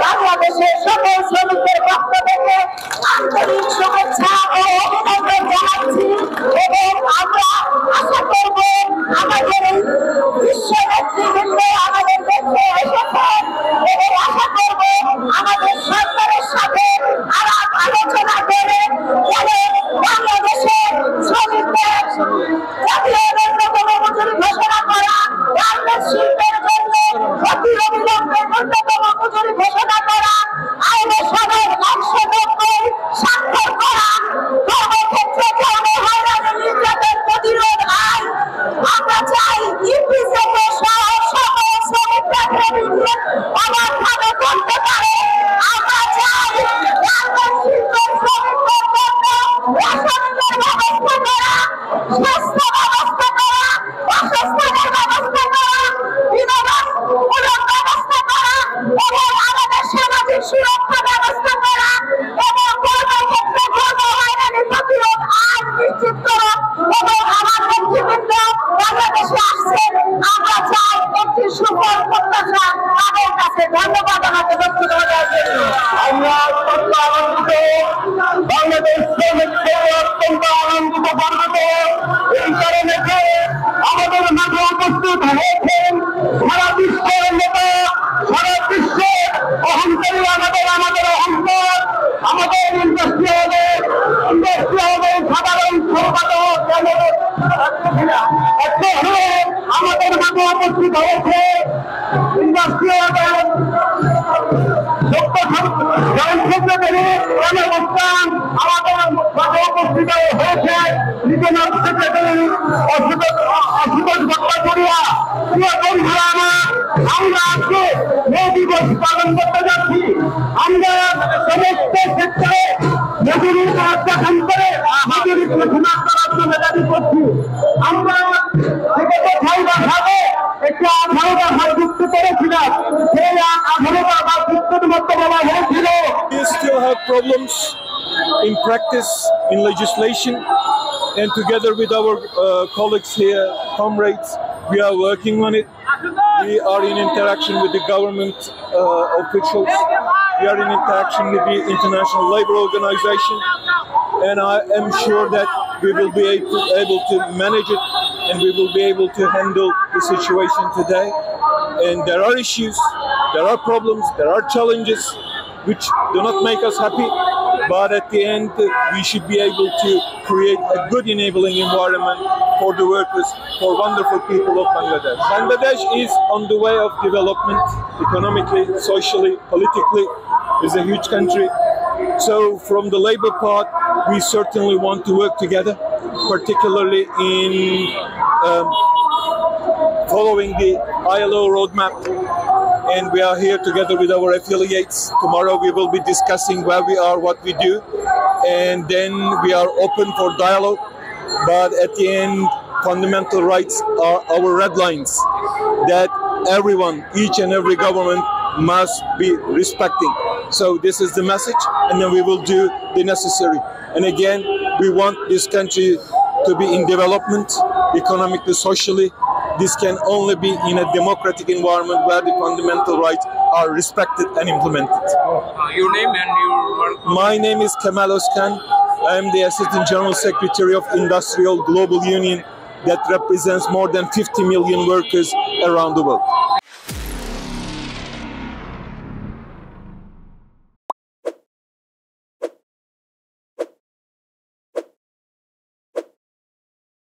বাংলাদেশের সকল শ্রমিকদের পক্ষ থেকে আন্তরিক শুভেচ্ছা ও অভিনন্দন জানাচ্ছি এবং আমরা আশা করব আমাদের এই বিশ্ব নেতৃবৃন্দ আমাদের দেশে এসেছেন এবং আশা করব আমাদের সরকারের সাথে আলাপ আলোচনা করে যেন বাংলাদেশের শ্রমিকদের জাতীয় ন্যূনতম মজুরি ঘোষণা করা, গার্মেন্টস শিল্পের জন্য অতি অবিলম্বে ন্যূনতম মজুরি ঘোষণা করা, আইনে সনদ 190 স্বাক্ষর করা, কর্মক্ষেত্রে যৌন হয়রানি নির্যাতন প্রতিরোধ আইন। আমরা চাই ইপিজেড সহ সকল শ্রমিকরা অবাধভাবে করতে পারে। আমরা চাই গার্মেন্টস শিল্পের শ্রমিকদের জন্য রেশনের ব্যবস্থা করা, স্বাস্থ্য ব্যবস্থা করা, বাসস্থানের ব্যবস্থা করা, বিনোদনমূলক ব্যবস্থা করা এবং আমাদের সামাজিক সুরক্ষা ব্যবস্থা করা এবং কর্মক্ষেত্রে যৌন হয়রানি প্রতিরোধ আইন নিশ্চিত করা। এবং আমার নেতৃবৃন্দ বাংলাদেশে আসছেন, আমরা চাই একটি সুফল প্রত্যাশা তাদের কাছে। ধন্যবাদ আমাকে বক্তব্য দেওয়ার জন্য। আমরা অত্যন্ত আনন্দিত, বাংলাদেশ শ্রমিকদের অত্যন্ত আনন্দিত গর্বিত এই কারণে যে আমাদের মাঝে উপস্থিত হয়েছেন সারা বিশ্বের নেতা, সারা বিশ্বের অহংকারী, আমাদের অহংকার, আমাদের ইন্ডাস্ট্রিয়ালের সাধারণ সম্পাদক আমাদের মাঝে উপস্থিত হয়েছে ইন্ডাস্ট্রিয়ালের আমাদের মাঝে উপস্থিত হয়েছে রিজনাল সেক্রেটারি অসুতোষ ভট্টাচার্য। আমরা আজকে মে দিবস পালন করতে যাচ্ছি। আমরা সমস্ত ক্ষেত্রে মজুরির প্রত্যাখ্যান করে মজুরি ঘোষণা করার জন্য দাবি করছি। আমরা কোথায় বা ভাবে একটি 18 দফা যুক্ত করেছিলাম, সেই 18 দফা যুক্তের মধ্যে বলা হয়েছিল We still have problems in practice, in legislation, and together with our colleagues here, comrades, we are working on it. We are in interaction with the government officials. We are in interaction with the International Labour Organization, and I am sure that we will be able to manage it, and we will be able to handle the situation today. And there are issues, there are problems, there are challenges which do not make us happy, but at the end we should be able to create a good enabling environment for the workers, for wonderful people of Bangladesh. Bangladesh is on the way of development, economically, socially, politically. It's a huge country. So from the Labour part, we certainly want to work together, particularly in following the ILO roadmap. And we are here together with our affiliates. Tomorrow we will be discussing where we are, what we do, and then we are open for dialogue. But at the end, fundamental rights are our red lines that everyone, each and every government must be respecting. So this is the message, and then we will do the necessary. And again, we want this country to be in development, economically, socially. This can only be in a democratic environment where the fundamental rights are respected and implemented. Your name and your work? My name is Kemal Özkan. I am the Assistant General Secretary of Industrial Global Union that represents more than 50 million workers around the world.